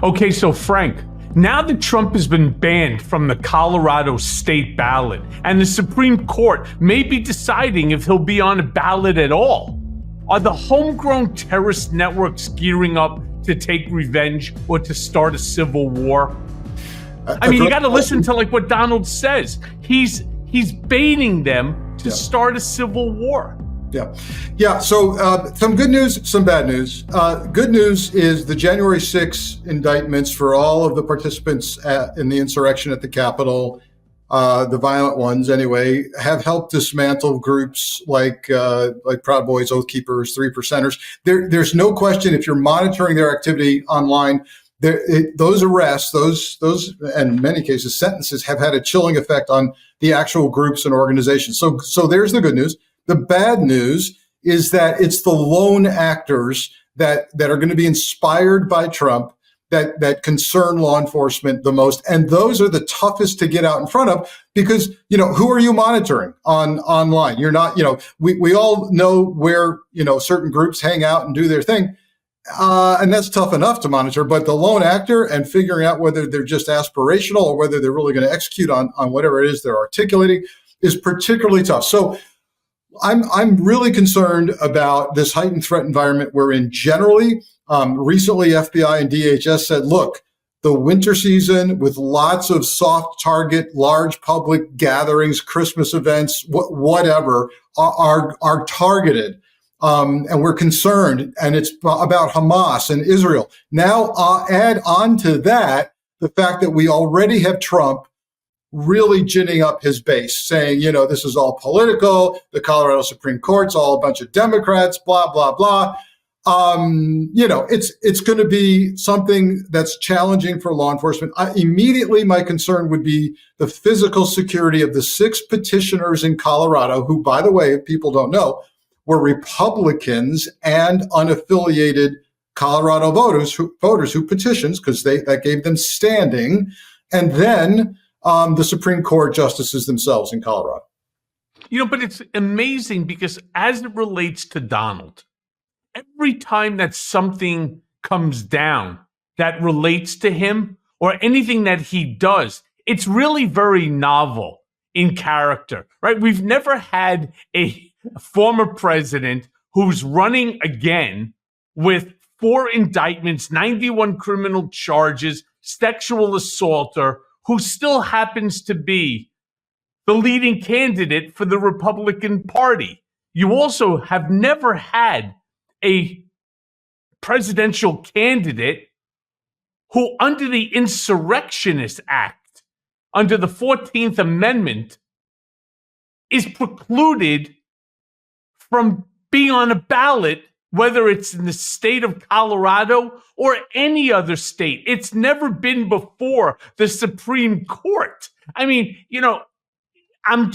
Okay, so Frank, now that Trump has been banned from the Colorado state ballot and the Supreme Court may be deciding if he'll be on a ballot at all, are the homegrown terrorist networks gearing up to take revenge or to start a civil war? I mean, you got to listen to like what Donald says. He's baiting them to start a civil war. Yeah. So some good news, some bad news. Good news is the January 6 indictments for all of the participants in the insurrection at the Capitol, the violent ones anyway, have helped dismantle groups like Proud Boys, Oath Keepers, Three Percenters. There's no question if you're monitoring their activity online, those arrests, those and in many cases sentences have had a chilling effect on the actual groups and organizations. So there's the good news. The bad news is that it's the lone actors that are going to be inspired by Trump that concern law enforcement the most. And those are the toughest to get out in front of because, who are you monitoring online? You're not, we all know where, certain groups hang out and do their thing. And that's tough enough to monitor, but the lone actor and figuring out whether they're just aspirational or whether they're really going to execute on whatever it is they're articulating is particularly tough. So I'm really concerned about this heightened threat environment we're in generally. Recently, FBI and DHS said, look, the winter season with lots of soft target, large public gatherings, Christmas events, whatever, are targeted. And we're concerned, and it's about Hamas and Israel. Now, add on to that the fact that we already have Trump really ginning up his base, saying, this is all political. The Colorado Supreme Court's all a bunch of Democrats, blah, blah, blah. It's going to be something that's challenging for law enforcement. Immediately, my concern would be the physical security of the 6 petitioners in Colorado, who, by the way, if people don't know, were Republicans and unaffiliated Colorado voters who petitioned because that gave them standing. And then the Supreme Court justices themselves in Colorado. But it's amazing because as it relates to Donald, every time that something comes down that relates to him or anything that he does, it's really very novel in character, right? We've never had a former president who's running again with 4 indictments, 91 criminal charges, sexual assaulter, who still happens to be the leading candidate for the Republican Party. You also have never had a presidential candidate who, under the Insurrectionist Act, under the 14th Amendment, is precluded from being on a ballot, whether it's in the state of Colorado or any other state. It's never been before the Supreme Court. I mean, I'm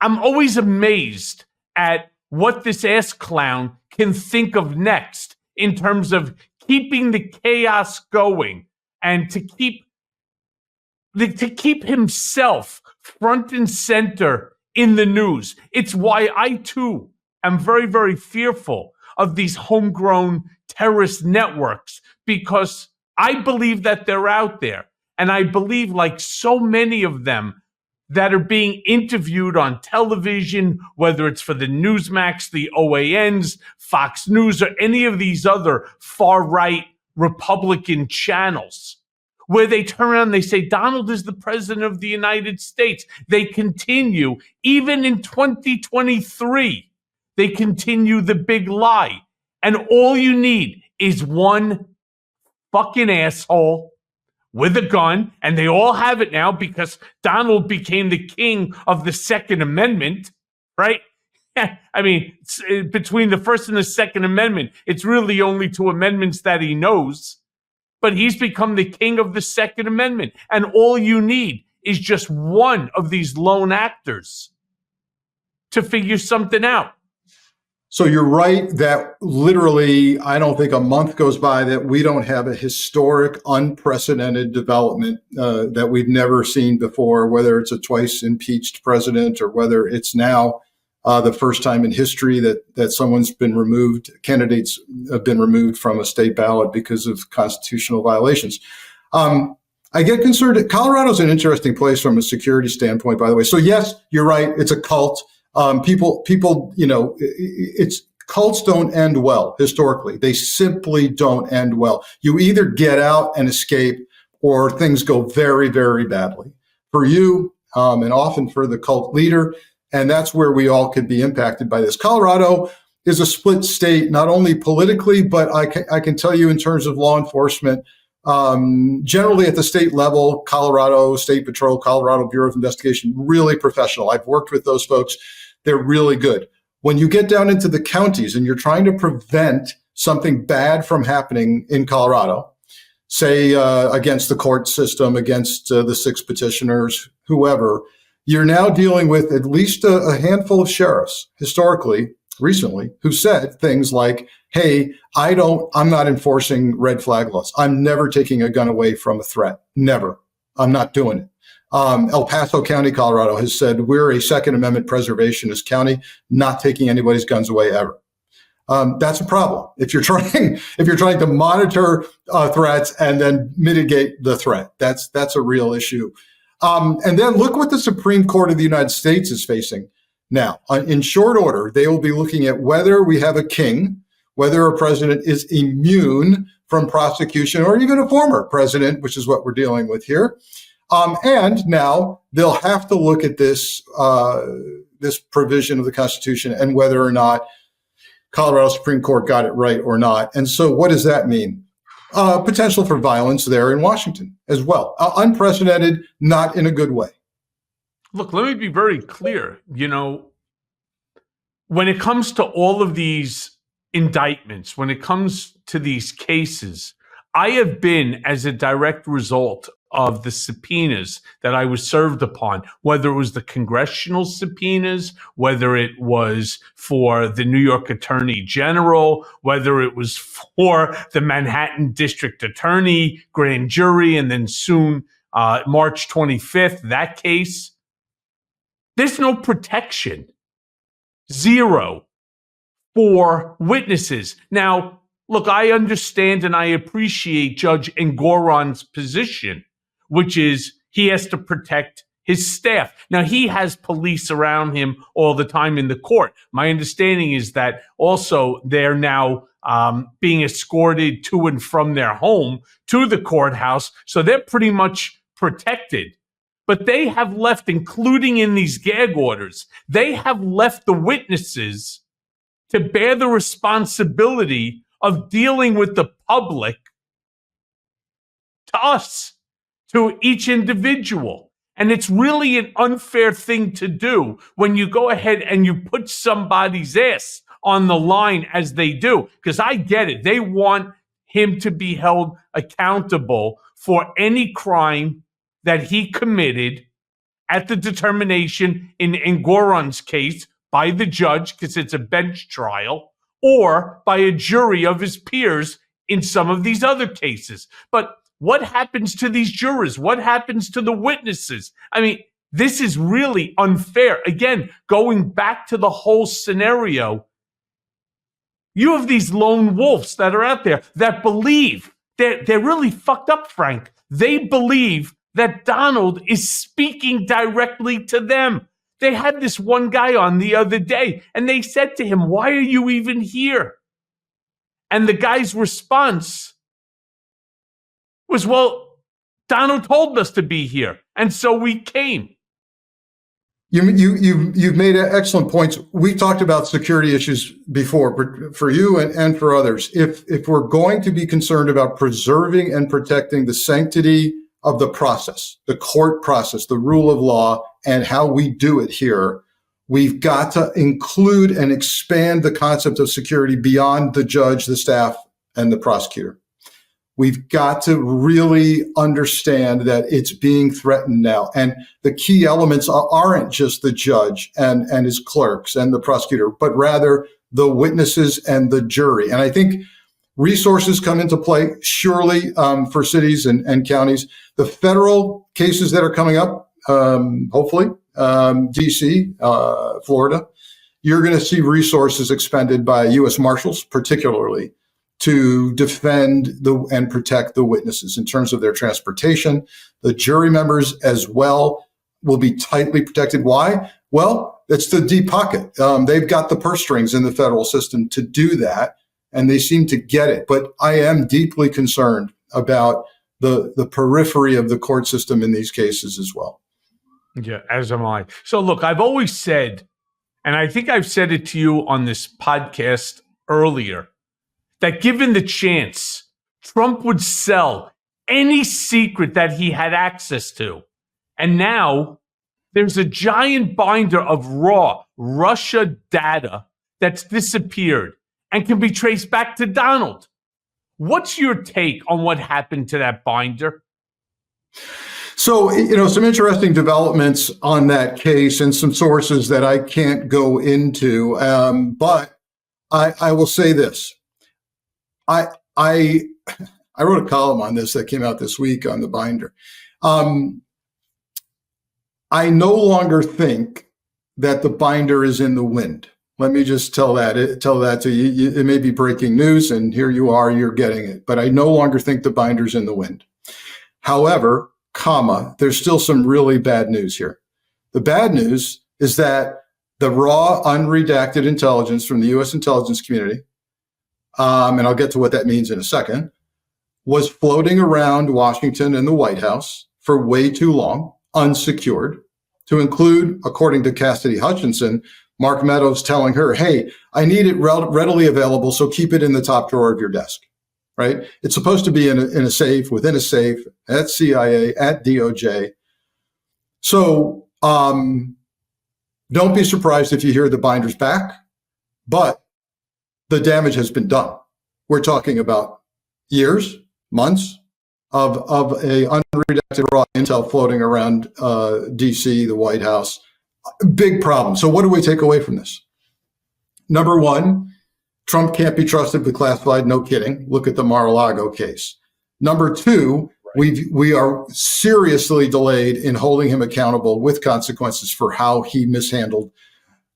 always amazed at what this ass clown can think of next in terms of keeping the chaos going and to keep himself front and center in the news. It's why I too am very, very fearful of these homegrown terrorist networks, because I believe that they're out there. And I believe, like so many of them that are being interviewed on television, whether it's for the Newsmax, the OANs, Fox News, or any of these other far-right Republican channels, where they turn around and they say, Donald is the president of the United States. They continue, even in 2023, they continue the big lie. And all you need is one fucking asshole with a gun, and they all have it now because Donald became the king of the Second Amendment, right? I mean, between the First and the Second Amendment, it's really only 2 amendments that he knows, but he's become the king of the Second Amendment. And all you need is just one of these lone actors to figure something out. So you're right that literally, I don't think a month goes by that we don't have a historic, unprecedented development that we've never seen before, whether it's a twice impeached president or whether it's now the first time in history that someone's been removed, candidates have been removed from a state ballot because of constitutional violations. I get concerned. Colorado's an interesting place from a security standpoint, by the way. So yes, you're right. It's a cult. People, cults don't end well historically. They simply don't end well. You either get out and escape, or things go very, very badly for you, and often for the cult leader. And that's where we all could be impacted by this. Colorado is a split state, not only politically, but I can tell you in terms of law enforcement. Generally at the state level, Colorado State Patrol, Colorado Bureau of Investigation, really professional. I've worked with those folks. They're really good. When you get down into the counties and you're trying to prevent something bad from happening in Colorado, say against the court system, against the 6 petitioners, whoever, you're now dealing with at least a handful of sheriffs historically, recently, who said things like, hey, I'm not enforcing red flag laws. I'm never taking a gun away from a threat. Never. I'm not doing it. El Paso County, Colorado has said we're a Second Amendment preservationist county, not taking anybody's guns away ever. That's a problem. If you're trying to monitor threats and then mitigate the threat, that's a real issue. And then look what the Supreme Court of the United States is facing now. In short order, they will be looking at whether we have a king, whether a president is immune from prosecution, or even a former president, which is what we're dealing with here. And now they'll have to look at this provision of the Constitution and whether or not Colorado Supreme Court got it right or not. And so what does that mean? Potential for violence there in Washington as well. Unprecedented, not in a good way. Look, let me be very clear. When it comes to all of these indictments, when it comes to these cases, I have been, as a direct result of the subpoenas that I was served upon, whether it was the congressional subpoenas, whether it was for the New York Attorney General, whether it was for the Manhattan District Attorney, grand jury, and then soon March 25th, that case, there's no protection. Zero for witnesses. Now, look, I understand and I appreciate Judge Engoron's position, which is he has to protect his staff. Now, he has police around him all the time in the court. My understanding is that also they're now being escorted to and from their home to the courthouse, so they're pretty much protected. But they have left, including in these gag orders, they have left the witnesses to bear the responsibility of dealing with the public, to us, to each individual. And it's really an unfair thing to do when you go ahead and you put somebody's ass on the line as they do. Because I get it. They want him to be held accountable for any crime that he committed at the determination in Engoron's case by the judge, because it's a bench trial, or by a jury of his peers in some of these other cases. But what happens to these jurors? What happens to the witnesses? I mean, this is really unfair. Again, going back to the whole scenario, you have these lone wolves that are out there that believe, they're really fucked up, Frank. They believe that Donald is speaking directly to them. They had this one guy on the other day, and they said to him, "Why are you even here?" And the guy's response was, "Well, Donald told us to be here, and so we came." You've made excellent points. We talked about security issues before, for you and for others. If we're going to be concerned about preserving and protecting the sanctity of the process, the court process, the rule of law, and how we do it here, we've got to include and expand the concept of security beyond the judge, the staff, and the prosecutor. We've got to really understand that it's being threatened now. And the key elements aren't just the judge and his clerks and the prosecutor, but rather the witnesses and the jury. And I think resources come into play, surely, for cities and counties. The federal cases that are coming up, hopefully, DC, Florida, you're going to see resources expended by U.S. Marshals, particularly, to defend and protect the witnesses in terms of their transportation. The jury members as well will be tightly protected. Why? Well, it's the deep pocket. They've got the purse strings in the federal system to do that, and they seem to get it. But I am deeply concerned about the periphery of the court system in these cases as well. Yeah, as am I. So look, I've always said, and I think I've said it to you on this podcast earlier, that given the chance, Trump would sell any secret that he had access to. And now there's a giant binder of raw Russia data that's disappeared and can be traced back to Donald. What's your take on what happened to that binder? So, some interesting developments on that case and some sources that I can't go into. But I will say this. I wrote a column on this that came out this week on the binder. I no longer think that the binder is in the wind. Let me just tell that to you. It may be breaking news, and here you are, you're getting it. But I no longer think the binder's in the wind. However, there's still some really bad news here. The bad news is that the raw, unredacted intelligence from the U.S. intelligence community, and I'll get to what that means in a second, was floating around Washington and the White House for way too long, unsecured, to include, according to Cassidy Hutchinson, Mark Meadows telling her, hey, I need it readily available, so keep it in the top drawer of your desk, right? It's supposed to be in a safe, within a safe, at CIA, at DOJ. So don't be surprised if you hear the binder's back, but the damage has been done. We're talking about years, months of a unredacted raw intel floating around DC, the White House. Big problem. So what do we take away from this? Number one, Trump can't be trusted with classified. No kidding. Look at the Mar-a-Lago case. Number two, we are seriously delayed in holding him accountable with consequences for how he mishandled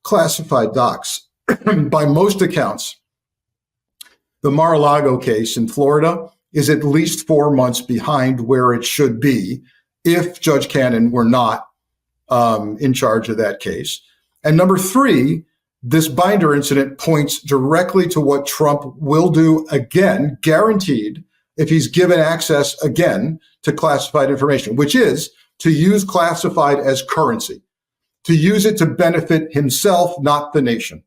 classified docs. By most accounts, the Mar-a-Lago case in Florida is at least 4 months behind where it should be if Judge Cannon were not in charge of that case. And number three, this binder incident points directly to what Trump will do again, guaranteed, if he's given access again to classified information, which is to use classified as currency, to use it to benefit himself, not the nation.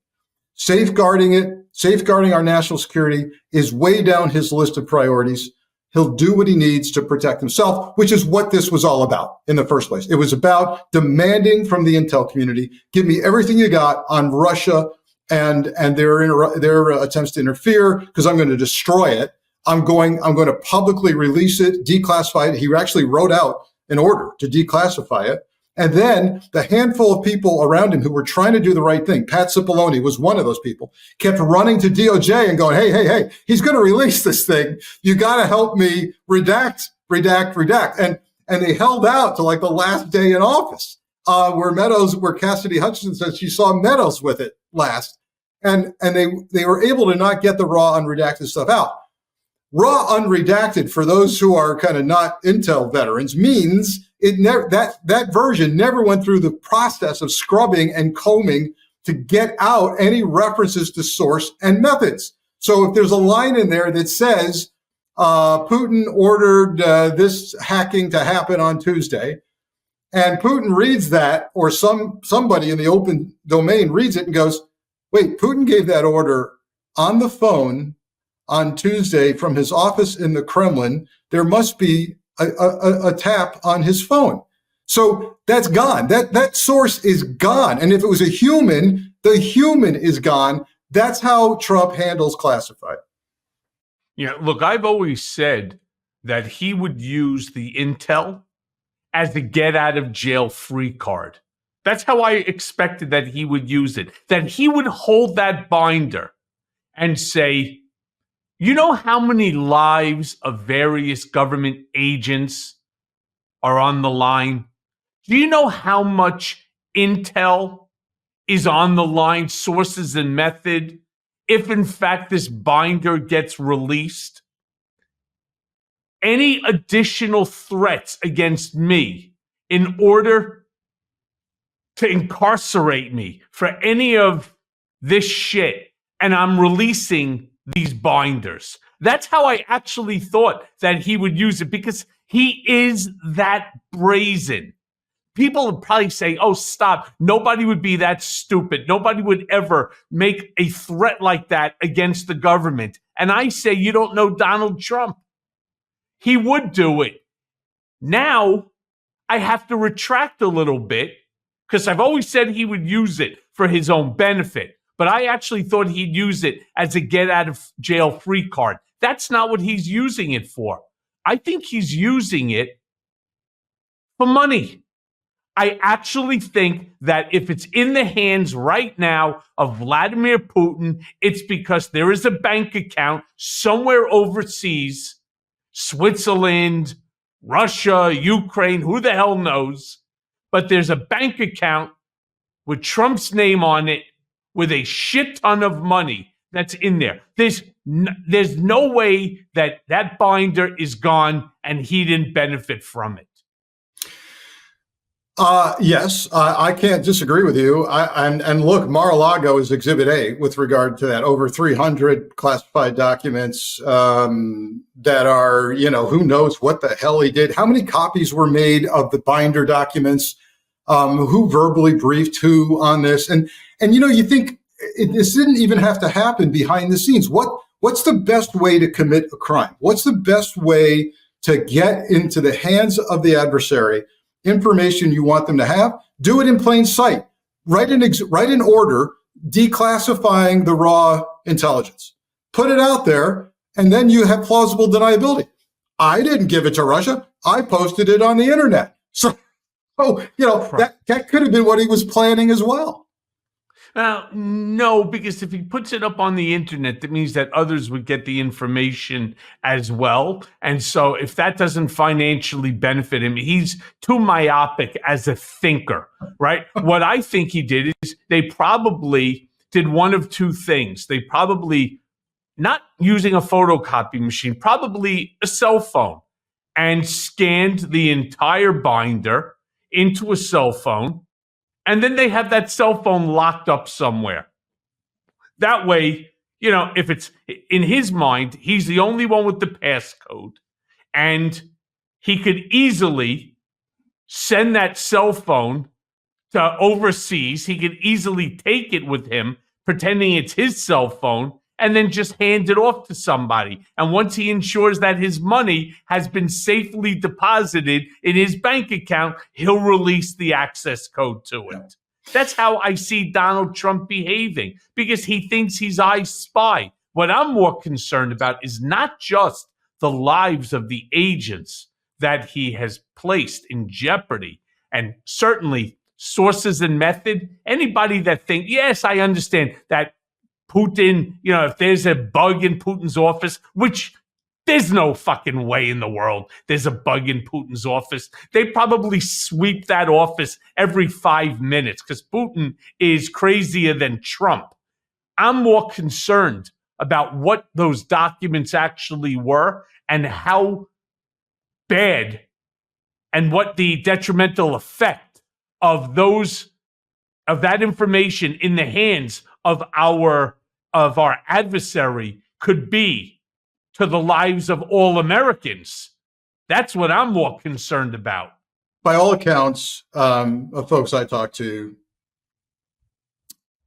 Safeguarding our national security is way down his list of priorities. He'll do what he needs to protect himself, which is what this was all about in the first place. It was about demanding from the intel community, give me everything you got on Russia and their attempts to interfere, because I'm going to destroy it. I'm going to publicly release it, declassify it. He actually wrote out an order to declassify it. And then the handful of people around him who were trying to do the right thing, Pat Cipollone was one of those people, kept running to DOJ and going, hey, he's going to release this thing. You got to help me redact. And they held out to like the last day in office, where Cassidy Hutchinson said she saw Meadows with it last. And they were able to not get the raw unredacted stuff out. Raw unredacted, for those who are kind of not intel veterans, means that version never went through the process of scrubbing and combing to get out any references to source and methods. So if there's a line in there that says Putin ordered this hacking to happen on Tuesday, and Putin reads that, or somebody in the open domain reads it and goes, wait, Putin gave that order on the phone on Tuesday from his office in the Kremlin, there must be a tap on his phone. So that's gone. That source is gone. And if it was a human, the human is gone. That's how Trump handles classified. Yeah, look, I've always said that he would use the intel as the get out of jail free card. That's how I expected that he would use it, that he would hold that binder and say, you know how many lives of various government agents are on the line? Do you know how much intel is on the line, sources and method. If in fact this binder gets released, any additional threats against me in order to incarcerate me for any of this shit, and I'm releasing these binders. That's how I actually thought that he would use it, because he is that brazen. People would probably say, oh, stop. Nobody would be that stupid. Nobody would ever make a threat like that against the government. And I say, you don't know Donald Trump. He would do it. Now, I have to retract a little bit, because I've always said he would use it for his own benefit. But I actually thought he'd use it as a get-out-of-jail-free card. That's not what he's using it for. I think he's using it for money. I actually think that if it's in the hands right now of Vladimir Putin, it's because there is a bank account somewhere overseas, Switzerland, Russia, Ukraine, who the hell knows? But there's a bank account with Trump's name on it with a shit ton of money that's in there. There's no way that that binder is gone and he didn't benefit from it. Yes, I can't disagree with you. And look, Mar-a-Lago is Exhibit A with regard to that. Over 300 classified documents that are, who knows what the hell he did. How many copies were made of the binder documents? Who verbally briefed who on this? And you think this didn't even have to happen behind the scenes. What's the best way to commit a crime? What's the best way to get into the hands of the adversary information you want them to have? Do it in plain sight. Write an order declassifying the raw intelligence. Put it out there, and then you have plausible deniability. I didn't give it to Russia. I posted it on the internet. So, that could have been what he was planning as well. No, because if he puts it up on the internet, that means that others would get the information as well. And so if that doesn't financially benefit him, he's too myopic as a thinker, right? What I think he did is they probably did one of two things. They probably, not using a photocopy machine, probably a cell phone, and scanned the entire binder into a cell phone. And then they have that cell phone locked up somewhere. That way, if it's in his mind, he's the only one with the passcode. And he could easily send that cell phone to overseas. He could easily take it with him, pretending it's his cell phone, and then just hand it off to somebody. And once he ensures that his money has been safely deposited in his bank account, he'll release the access code to it. That's how I see Donald Trump behaving, because he thinks he's I Spy. What I'm more concerned about is not just the lives of the agents that he has placed in jeopardy, and certainly sources and method. Anybody that thinks, yes, I understand that Putin, if there's a bug in Putin's office, which there's no fucking way in the world there's a bug in Putin's office. They probably sweep that office every 5 minutes because Putin is crazier than Trump. I'm more concerned about what those documents actually were and how bad and what the detrimental effect of that information in the hands of our adversary could be to the lives of all Americans. That's what I'm more concerned about. By all accounts, of folks I talked to,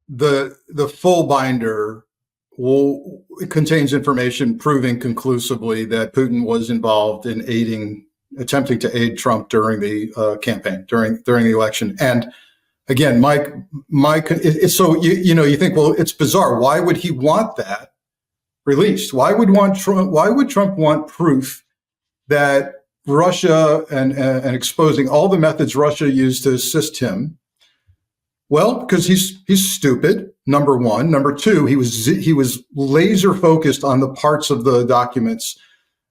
the full binder contains information proving conclusively that Putin was involved in attempting to aid Trump during the campaign, during the election. And again, Mike, so you think, well, it's bizarre. Why would he want that released? Why would Trump want proof that Russia and exposing all the methods Russia used to assist him? Well, because he's stupid. Number one. Number two, he was laser focused on the parts of the documents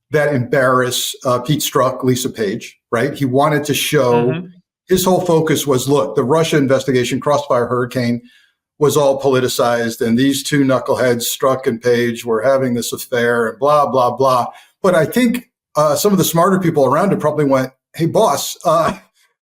that embarrass Pete Strzok, Lisa Page. Right? He wanted to show. Mm-hmm. His whole focus was, look, the Russia investigation, Crossfire Hurricane, was all politicized, and these two knuckleheads, Strzok and Page, were having this affair, and blah, blah, blah. But I think some of the smarter people around it probably went, hey, boss,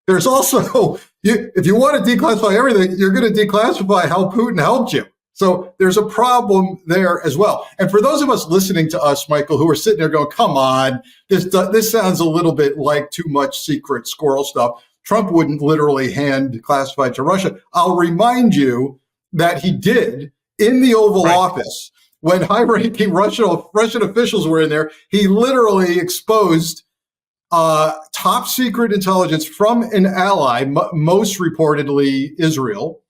there's also, if you want to declassify everything, you're going to declassify how Putin helped you. So there's a problem there as well. And for those of us listening to us, Michael, who are sitting there going, come on, this sounds a little bit like too much secret squirrel stuff. Trump wouldn't literally hand classified to Russia. I'll remind you that he did in the Oval Office when high-ranking Russian officials were in there. He literally exposed top secret intelligence from an ally, most reportedly Israel,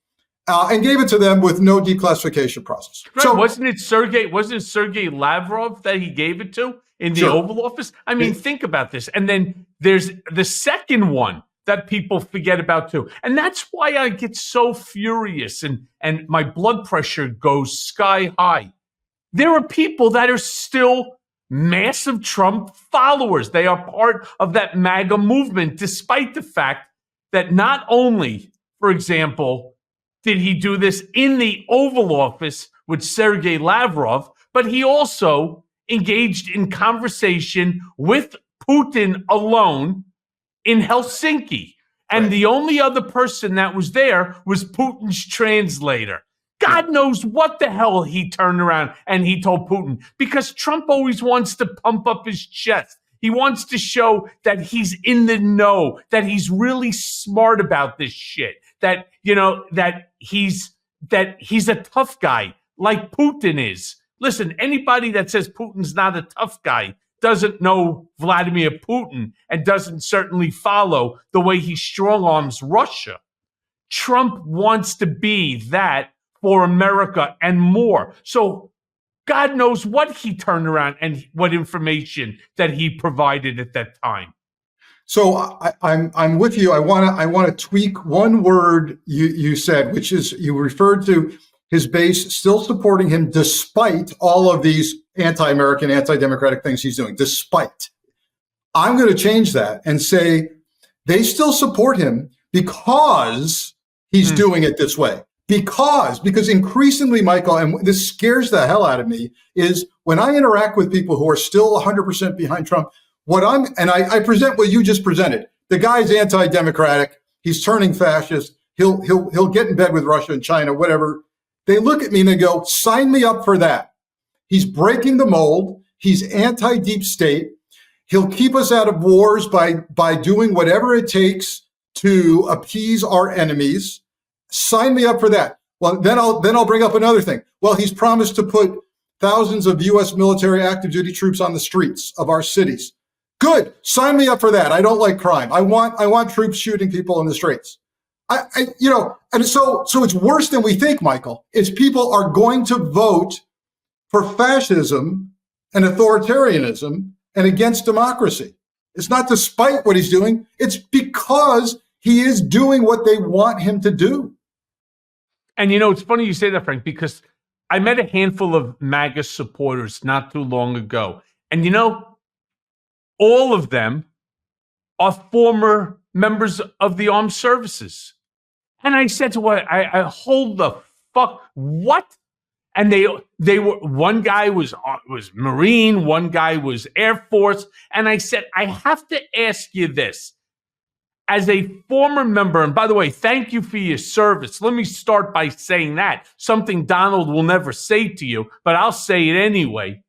and gave it to them with no declassification process. Right. So wasn't it Sergei Lavrov that he gave it to in the Oval Office? I mean, think about this. And then there's the second one that people forget about too. And that's why I get so furious and my blood pressure goes sky high. There are people that are still massive Trump followers. They are part of that MAGA movement, despite the fact that not only, for example, did he do this in the Oval Office with Sergei Lavrov, but he also engaged in conversation with Putin alone in Helsinki. And the only other person that was there was Putin's translator. God knows what the hell he turned around and he told Putin, because Trump always wants to pump up his chest. He wants to show that he's in the know, that he's really smart about this shit, that, you know, that he's a tough guy like Putin is. Listen, anybody that says Putin's not a tough guy doesn't know Vladimir Putin and doesn't certainly follow the way he strong arms Russia. Trump wants to be that for America and more. So God knows what he turned around and what information that he provided at that time. So I'm with you. I want to tweak one word you said, which is you referred to his base still supporting him despite all of these anti-American, anti-democratic things he's doing. Despite, I'm going to change that and say they still support him because he's doing it this way. Because increasingly, Michael, and this scares the hell out of me, is when I interact with people who are still 100% behind Trump, I present what you just presented. The guy's anti-democratic. He's turning fascist. He'll get in bed with Russia and China, whatever. They look at me and they go, sign me up for that. He's breaking the mold. He's anti-deep state. He'll keep us out of wars by doing whatever it takes to appease our enemies. Sign me up for that. Well, then I'll bring up another thing. Well, he's promised to put thousands of U.S. military active duty troops on the streets of our cities. Good. Sign me up for that. I don't like crime. I want troops shooting people in the streets. And so it's worse than we think, Michael. It's people are going to vote for fascism and authoritarianism and against democracy. It's not despite what he's doing. It's because he is doing what they want him to do. And, you know, it's funny you say that, Frank, because I met a handful of MAGA supporters not too long ago. And, you know, all of them are former members of the armed services. And I said to her, I hold the fuck, what? And they were, one guy was Marine, one guy was Air Force. And I said, I have to ask you this. As a former member, and by the way, thank you for your service. Let me start by saying that. Something Donald will never say to you, but I'll say it anyway.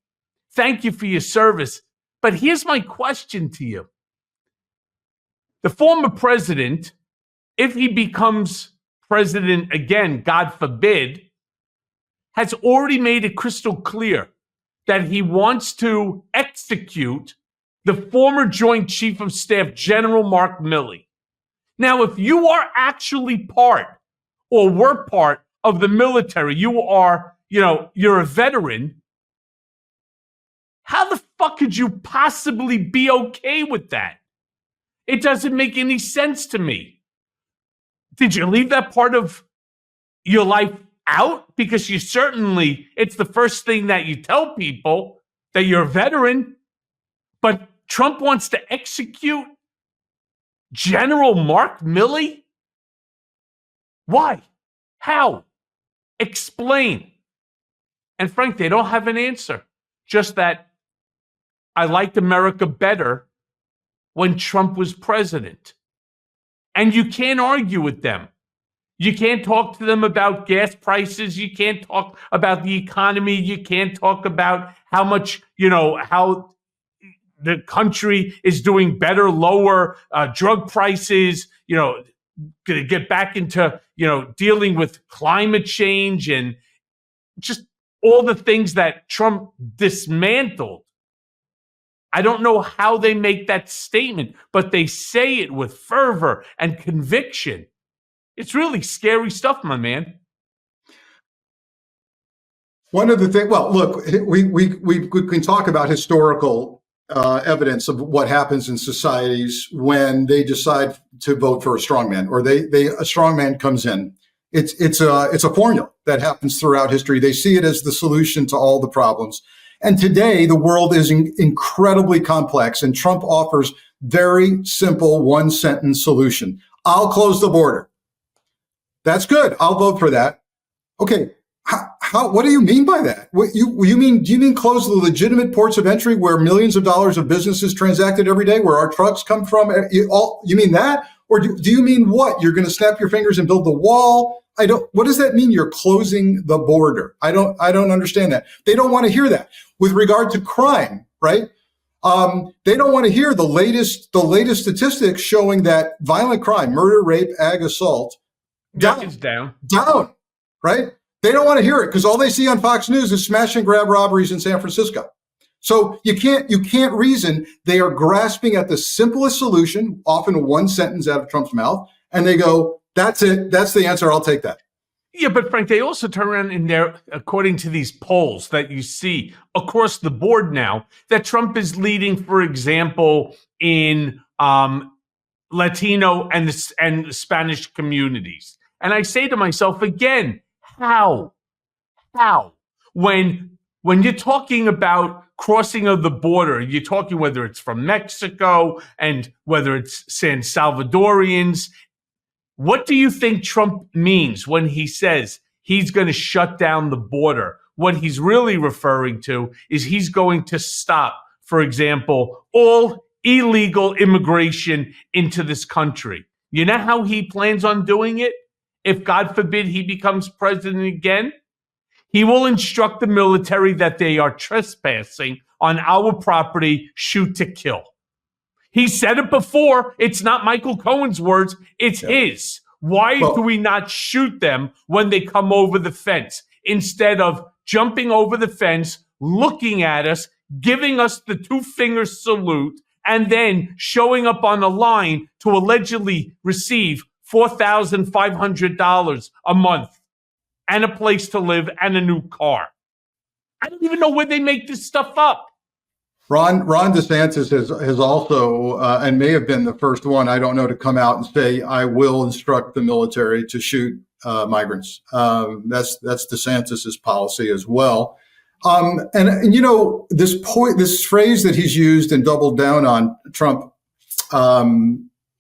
Thank you for your service. But here's my question to you. The former president, if he becomes president again, God forbid, has already made it crystal clear that he wants to execute the former Joint Chief of Staff, General Mark Milley. Now, if you are actually part or were part of the military, you're a veteran, how the fuck could you possibly be okay with that? It doesn't make any sense to me. Did you leave that part of your life out? Because it's the first thing that you tell people, that you're a veteran. But Trump wants to execute General Mark Milley? Why? How? Explain. And Frank, they don't have an answer. Just that I liked America better when Trump was president. And you can't argue with them. You can't talk to them about gas prices. You can't talk about the economy. You can't talk about how much, how the country is doing better, lower drug prices, going to get back into, dealing with climate change and just all the things that Trump dismantled. I don't know how they make that statement, but they say it with fervor and conviction. It's really scary stuff, my man. One of the things, well, look, we can talk about historical evidence of what happens in societies when they decide to vote for a strongman, or a strongman comes in. It's a formula that happens throughout history. They see it as the solution to all the problems. And today, the world is incredibly complex, and Trump offers very simple one-sentence solution. I'll close the border. That's good. I'll vote for that. Okay. What do you mean by that? Do you mean close the legitimate ports of entry where millions of dollars of businesses transacted every day, where our trucks come from? You mean that? Or do you mean what? You're going to snap your fingers and build the wall? What does that mean? You're closing the border. I don't understand that. They don't want to hear that. With regard to crime, right? They don't want to hear the latest statistics showing that violent crime, murder, rape, ag, assault, down, right? They don't want to hear it because all they see on Fox News is smash and grab robberies in San Francisco. So you can't reason. They are grasping at the simplest solution, often one sentence out of Trump's mouth, and they go, "That's it. That's the answer. I'll take that." Yeah, but Frank, they also turn around in there, according to these polls that you see across the board now, that Trump is leading, for example, in Latino and the Spanish communities. And I say to myself again, how? When you're talking about crossing of the border, you're talking whether it's from Mexico and whether it's San Salvadorians. What do you think Trump means when he says he's going to shut down the border? What he's really referring to is he's going to stop, for example, all illegal immigration into this country. You know how he plans on doing it? If, God forbid, he becomes president again, he will instruct the military that they are trespassing on our property, shoot to kill. He said it before. It's not Michael Cohen's words. It's his. Why do we not shoot them when they come over the fence instead of jumping over the fence, looking at us, giving us the two-finger salute, and then showing up on a line to allegedly receive $4,500 a month and a place to live and a new car? I don't even know where they make this stuff up. Ron DeSantis has also, and may have been the first one, I don't know, to come out and say, I will instruct the military to shoot migrants. That's DeSantis's policy as well. And this phrase that he's used and doubled down on, Trump,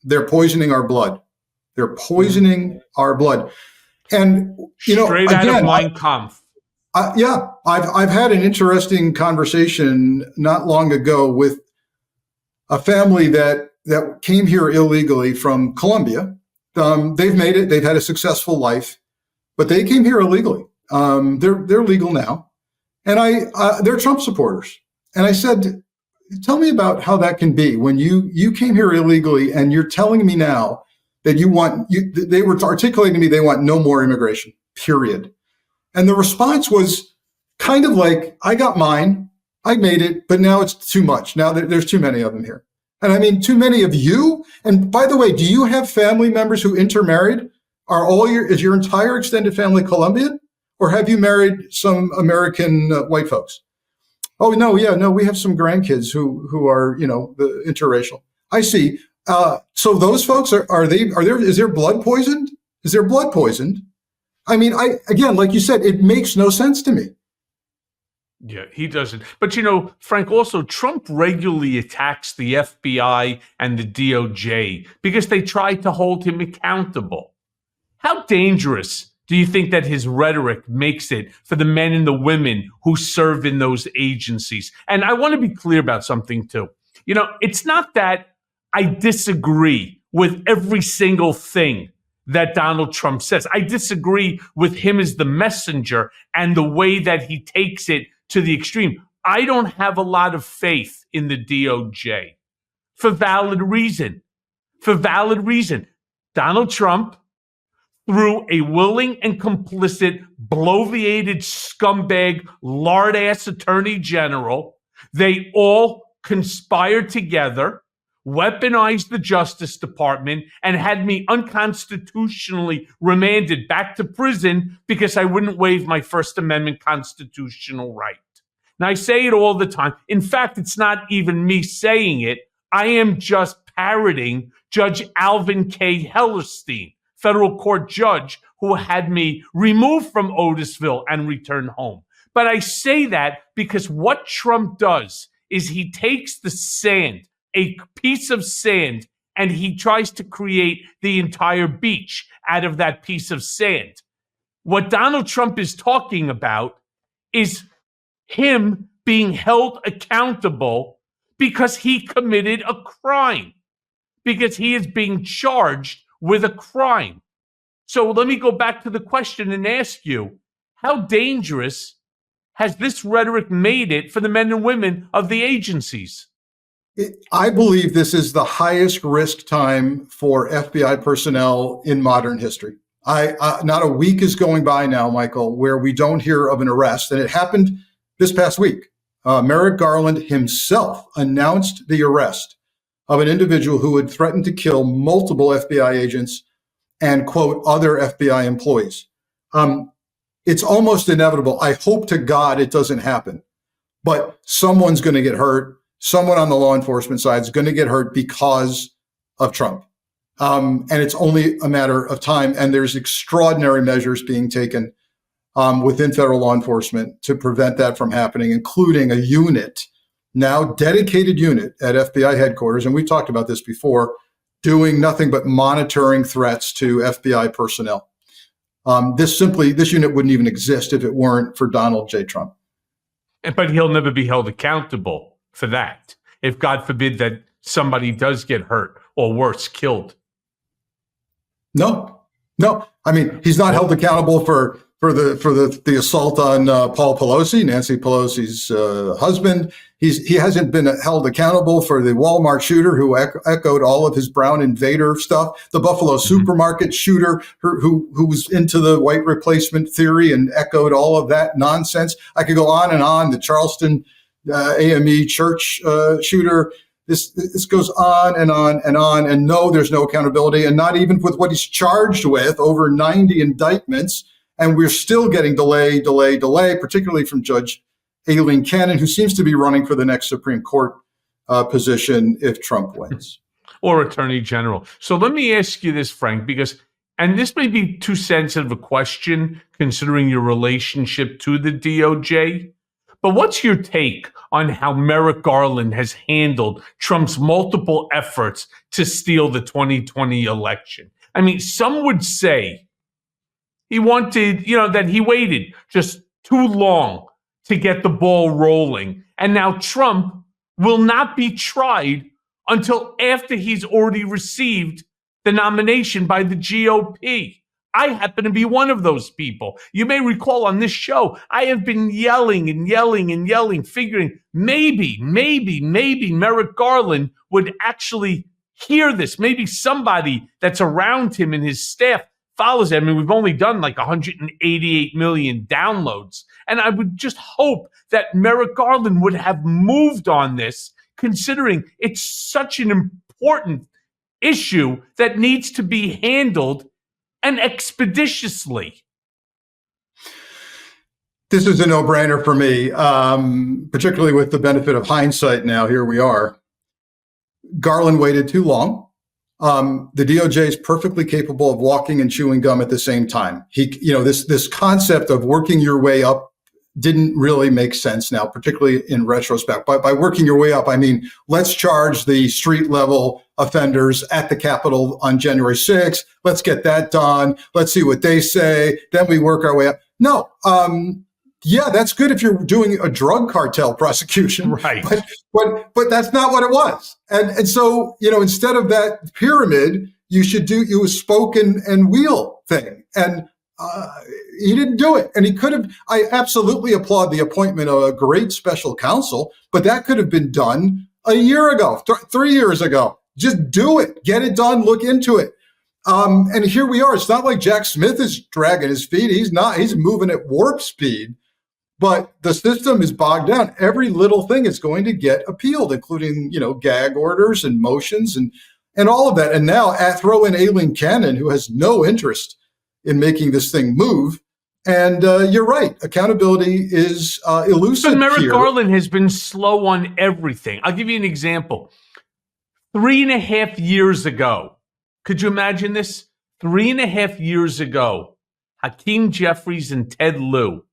they're poisoning our blood. They're poisoning our blood. And, straight out of Mein Kampf. I've had an interesting conversation not long ago with a family that came here illegally from Colombia. They've made it. They've had a successful life, but they came here illegally. They're legal now, and they're Trump supporters. And I said, tell me about how that can be when you came here illegally, and you're telling me now that they were articulating to me they want no more immigration, period. And the response was kind of like, I got mine, I made it, but now it's too much. Now there's too many of them here. And I mean, too many of you. And by the way, do you have family members who intermarried? Is your entire extended family Colombian? Or have you married some American white folks? Oh, no, we have some grandkids who are, the interracial. I see. So those folks, is their blood poisoned? Is their blood poisoned? I mean, again, like you said, it makes no sense to me. Yeah, he doesn't. But, Frank, also, Trump regularly attacks the FBI and the DOJ because they try to hold him accountable. How dangerous Do you think that his rhetoric makes it for the men and the women who serve in those agencies? And I want to be clear about something too. It's not that I disagree with every single thing that Donald Trump says. I disagree with him as the messenger and the way that he takes it to the extreme. I don't have a lot of faith in the DOJ for valid reason. For valid reason. Donald Trump, through a willing and complicit, bloviated scumbag, lard-ass attorney general, they all conspired together, weaponized the Justice Department, and had me unconstitutionally remanded back to prison because I wouldn't waive my First Amendment constitutional right. And I say it all the time. In fact, it's not even me saying it. I am just parroting Judge Alvin K. Hellerstein, federal court judge who had me removed from Otisville and returned home. But I say that because what Trump does is he takes the sand, a piece of sand, and he tries to create the entire beach out of that piece of sand. What Donald Trump is talking about is him being held accountable because he committed a crime, because he is being charged with a crime. So let me go back to the question and ask you, how dangerous has this rhetoric made it for the men and women of the agencies? I believe this is the highest risk time for FBI personnel in modern history. Not a week is going by now, Michael, where we don't hear of an arrest. And it happened this past week. Merrick Garland himself announced the arrest of an individual who had threatened to kill multiple FBI agents and, quote, other FBI employees. It's almost inevitable. I hope to God it doesn't happen. But someone's going to get hurt. Someone on the law enforcement side is going to get hurt because of Trump. And it's only a matter of time. And there's extraordinary measures being taken within federal law enforcement to prevent that from happening, including a unit, now dedicated unit at FBI headquarters. And we talked about this before, doing nothing but monitoring threats to FBI personnel. This unit wouldn't even exist if it weren't for Donald J. Trump. But he'll never be held accountable for that, if God forbid that somebody does get hurt or worse, killed. No. I mean, he's not held accountable for the assault on Paul Pelosi, Nancy Pelosi's husband. He hasn't been held accountable for the Walmart shooter who echoed all of his brown invader stuff, the Buffalo supermarket shooter who was into the white replacement theory and echoed all of that nonsense. I could go on and on. The Charleston AME church shooter. This goes on and on and on. And no, there's no accountability, and not even with what he's charged with, over 90 indictments. And we're still getting delay, particularly from Judge Aileen Cannon, who seems to be running for the next Supreme Court position if Trump wins. Or Attorney General. So let me ask you this, Frank, and this may be too sensitive a question considering your relationship to the DOJ, but what's your take on how Merrick Garland has handled Trump's multiple efforts to steal the 2020 election? I mean, some would say he wanted, that he waited just too long to get the ball rolling. And now Trump will not be tried until after he's already received the nomination by the GOP. I happen to be one of those people. You may recall on this show, I have been yelling, figuring maybe Merrick Garland would actually hear this. Maybe somebody that's around him and his staff follows him. I mean, we've only done like 188 million downloads. And I would just hope that Merrick Garland would have moved on this, considering it's such an important issue that needs to be handled and expeditiously. This is a no-brainer for me, particularly with the benefit of hindsight now. Here we are. Garland waited too long. The DOJ is perfectly capable of walking and chewing gum at the same time. This concept of working your way up didn't really make sense now, particularly in retrospect. By working your way up, I mean, let's charge the street level offenders at the Capitol on January 6th. Let's get that done. Let's see what they say. Then we work our way up. No, yeah, that's good if you're doing a drug cartel prosecution, right? But that's not what it was. And so, instead of that pyramid, you should do a spoken and wheel thing. And he didn't do it. And he could have. I absolutely applaud the appointment of a great special counsel, but that could have been done a year ago, 3 years ago. Just do it. Get it done. Look into it. And here we are. It's not like Jack Smith is dragging his feet. He's not. He's moving at warp speed. But the system is bogged down. Every little thing is going to get appealed, including, gag orders and motions and all of that. And now throw in Aileen Cannon, who has no interest in making this thing move. And you're right. Accountability is elusive But Merrick here. Garland has been slow on everything. I'll give you an example. 3.5 years ago, could you imagine this? 3.5 years ago, Hakeem Jeffries and Ted Lieu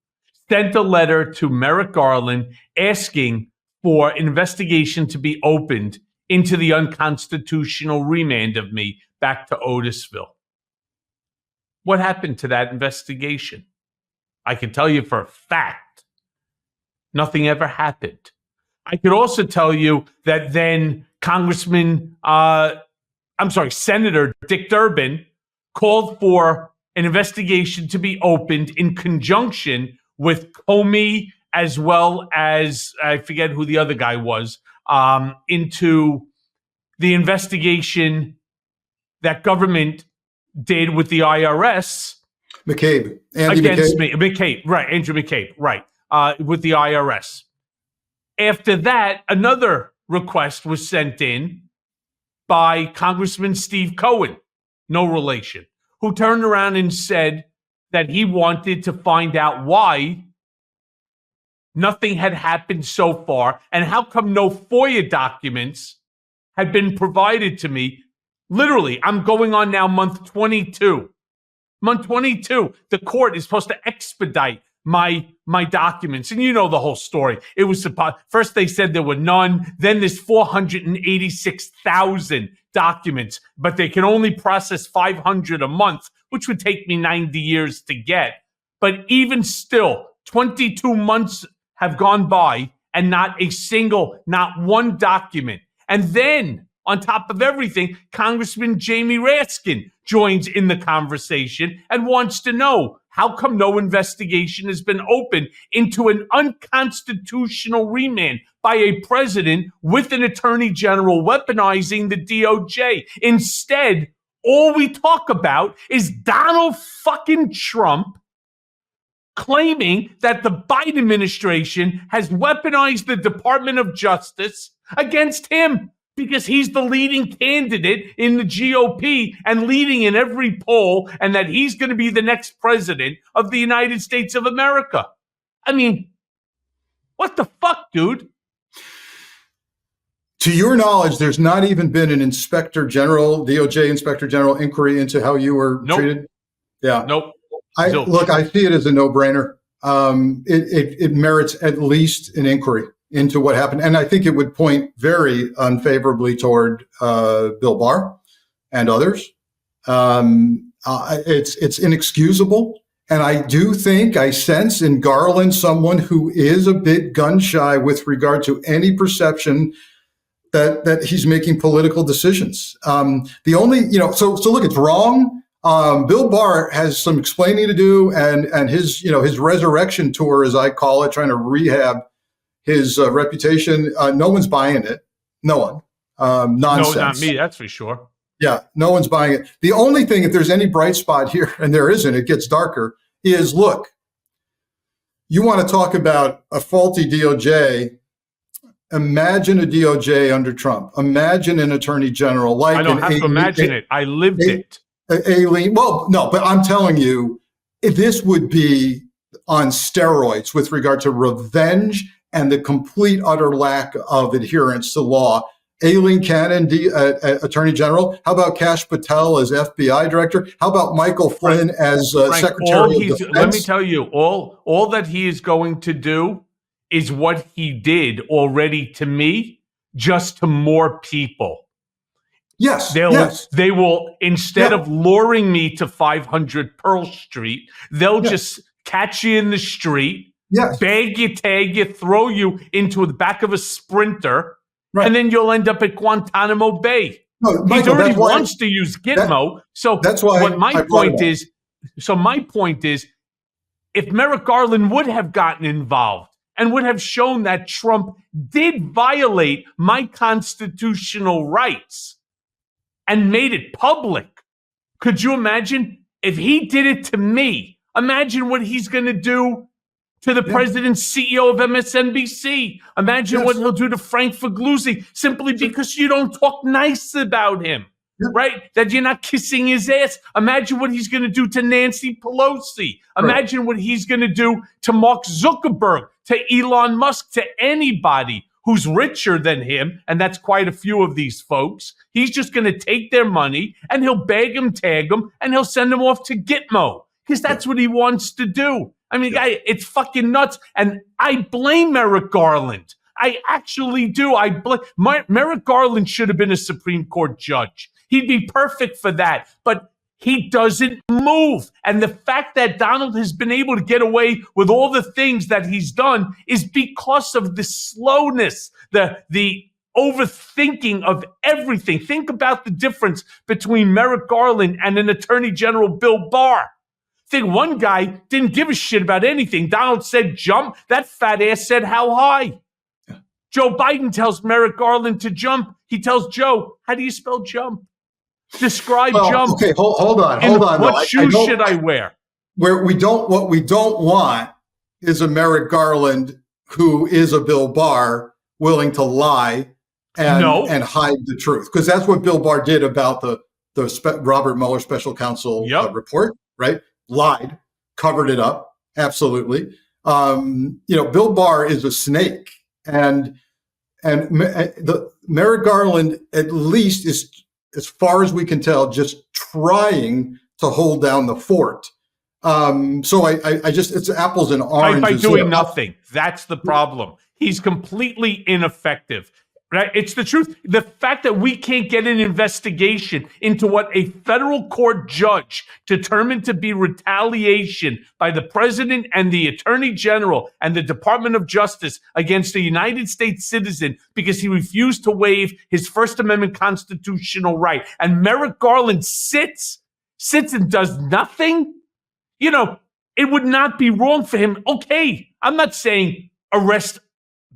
sent a letter to Merrick Garland asking for an investigation to be opened into the unconstitutional remand of me back to Otisville. What happened to that investigation? I can tell you for a fact, nothing ever happened. I could also tell you that then Senator Dick Durbin called for an investigation to be opened in conjunction with Comey, as well as, I forget who the other guy was, into the investigation that government did with the IRS. McCabe. Against me. McCabe, right. Andrew McCabe, right. With the IRS. After that, another request was sent in by Congressman Steve Cohen, no relation, who turned around and said that he wanted to find out why nothing had happened so far and how come no FOIA documents had been provided to me. Literally, I'm going on now month 22. Month 22, the court is supposed to expedite my documents. And you know the whole story. It was first they said there were none. Then there's 486,000 documents, but they can only process 500 a month, which would take me 90 years to get. But even still, 22 months have gone by and not one document. And then on top of everything, Congressman Jamie Raskin joins in the conversation and wants to know, how come no investigation has been opened into an unconstitutional remand by a president with an attorney general weaponizing the DOJ? Instead, all we talk about is Donald fucking Trump claiming that the Biden administration has weaponized the Department of Justice against him because he's the leading candidate in the GOP and leading in every poll, and that he's going to be the next president of the United States of America. I mean, what the fuck, dude? To your knowledge, there's not even been an DOJ Inspector General inquiry into how you were treated? Yeah. Nope. Look, I see it as a no-brainer. It merits at least an inquiry into what happened. And I think it would point very unfavorably toward Bill Barr and others. It's inexcusable. And I do think I sense in Garland someone who is a bit gun-shy with regard to any perception that he's making political decisions. So look, it's wrong. Bill Barr has some explaining to do, and his resurrection tour, as I call it, trying to rehab his reputation. No one's buying it. No one. Nonsense. No, not me. That's for sure. Yeah, no one's buying it. The only thing, if there's any bright spot here, and there isn't, it gets darker, is look, you want to talk about a faulty DOJ. Imagine a DOJ under Trump. Imagine an attorney general like I don't have to imagine it. I lived it. Aileen, well, no, but I'm telling you, this would be on steroids with regard to revenge and the complete utter lack of adherence to law. Aileen Cannon, Attorney General? How about Kash Patel as FBI Director? How about Michael Flynn as Secretary of Defense? Let me tell you, all that he is going to do is what he did already to me, just to more people. Yes. They will, instead of luring me to 500 Pearl Street, they'll just catch you in the street, bag you, tag you, throw you into the back of a Sprinter, and then you'll end up at Guantanamo Bay. No, he already wants to use Gitmo. So that's why what my point is. So my point is, if Merrick Garland would have gotten involved and would have shown that Trump did violate my constitutional rights and made it public, could you imagine if he did it to me? Imagine what he's going to do to the president's CEO of MSNBC. Imagine what he'll do to Frank Figliuzzi simply because you don't talk nice about him, right? That you're not kissing his ass. Imagine what he's going to do to Nancy Pelosi. Imagine what he's going to do to Mark Zuckerberg, to Elon Musk, to anybody who's richer than him, and that's quite a few of these folks. He's just going to take their money and he'll bag them, tag them, and he'll send them off to Gitmo because that's what he wants to do. I mean, guy, it's fucking nuts. And I blame Merrick Garland. I actually do. Merrick Garland should have been a Supreme Court judge. He'd be perfect for that. But he doesn't move. And the fact that Donald has been able to get away with all the things that he's done is because of the slowness, the overthinking of everything. Think about the difference between Merrick Garland and an Attorney General Bill Barr. Think one guy didn't give a shit about anything. Donald said jump. That fat ass said how high. Joe Biden tells Merrick Garland to jump. He tells Joe, how do you spell jump? Describe jump. Okay, hold on. What shoes should I wear? What we don't want is a Merrick Garland who is a Bill Barr willing to lie and hide the truth, because that's what Bill Barr did about the Robert Mueller special counsel report, right? Lied, covered it up, absolutely. Bill Barr is a snake, and the Merrick Garland at least is, as far as we can tell, just trying to hold down the fort. So I just, it's apples and oranges. By doing nothing. That's the problem. He's completely ineffective. Right? It's the truth. The fact that we can't get an investigation into what a federal court judge determined to be retaliation by the president and the attorney general and the Department of Justice against a United States citizen because he refused to waive his First Amendment constitutional right. And Merrick Garland sits and does nothing. It would not be wrong for him. Okay, I'm not saying arrest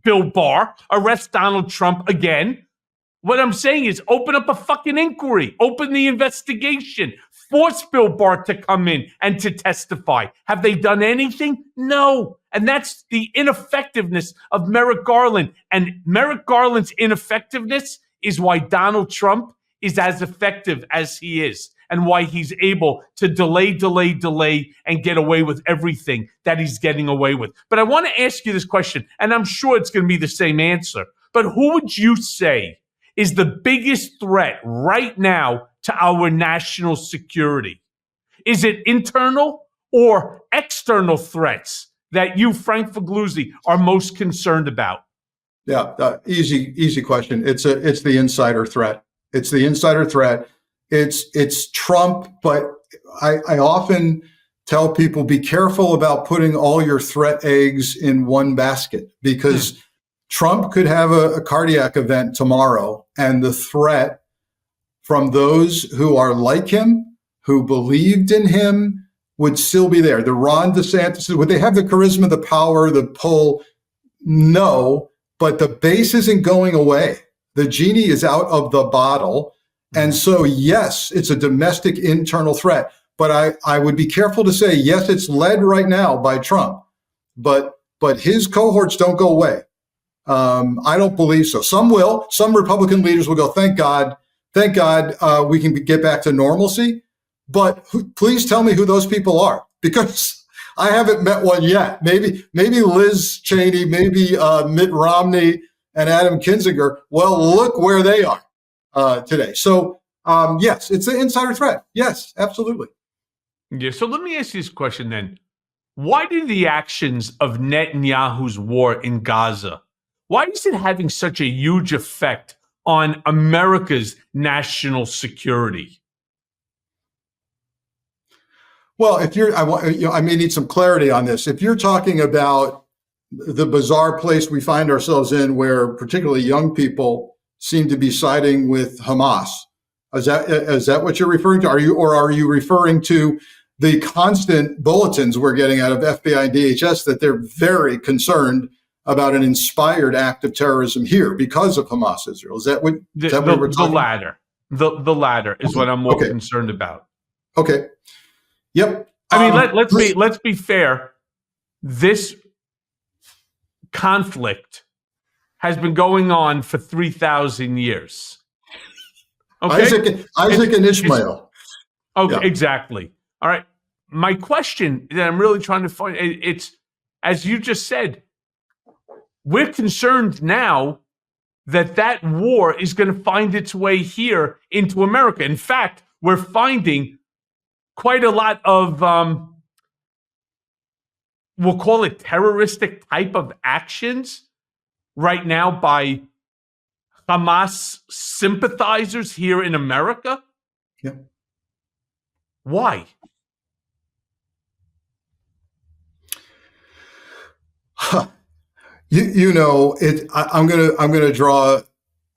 Bill Barr, arrest Donald Trump again. What I'm saying is open up a fucking inquiry, open the investigation, force Bill Barr to come in and to testify. Have they done anything? No. And that's the ineffectiveness of Merrick Garland. And Merrick Garland's ineffectiveness is why Donald Trump is as effective as he is, and why he's able to delay, and get away with everything that he's getting away with. But I want to ask you this question, and I'm sure it's going to be the same answer. But who would you say is the biggest threat right now to our national security? Is it internal or external threats that you, Frank Figliuzzi, are most concerned about? Yeah, easy question. It's the insider threat. It's the insider threat. It's Trump, but I often tell people, be careful about putting all your threat eggs in one basket, because Trump could have a cardiac event tomorrow, and the threat from those who are like him, who believed in him, would still be there. The Ron DeSantis, would they have the charisma, the power, the pull? No, but the base isn't going away. The genie is out of the bottle. And so, yes, it's a domestic internal threat, but I would be careful to say, yes, it's led right now by Trump, but his cohorts don't go away. I don't believe so. Some will. Some Republican leaders will go, thank God, we can get back to normalcy. But please tell me who those people are, because I haven't met one yet. Maybe Liz Cheney, maybe Mitt Romney, and Adam Kinzinger, well, look where they are today. So, yes, it's an insider threat. Yes, absolutely. Yeah. So let me ask you this question then. Why do the actions of Netanyahu's war in Gaza, why is it having such a huge effect on America's national security? Well, if you're, I may need some clarity on this. If you're talking about the bizarre place we find ourselves in, where particularly young people seem to be siding with Hamas, is that what you're referring to? Are you referring to the constant bulletins we're getting out of FBI and DHS that they're very concerned about an inspired act of terrorism here because of Hamas Israel? Is that what we're talking about? The latter is what I'm more concerned about. Okay. Yep. I mean, let's be fair. This conflict has been going on for 3,000 years. Okay? Isaac and Ishmael. Okay, Yeah. Exactly. All right. My question that I'm really trying to find, it's, as you just said, we're concerned now that war is going to find its way here into America. In fact, we're finding quite a lot of, we'll call it terroristic type of actions right now by Hamas sympathizers here in America. Yeah. Why? I'm gonna draw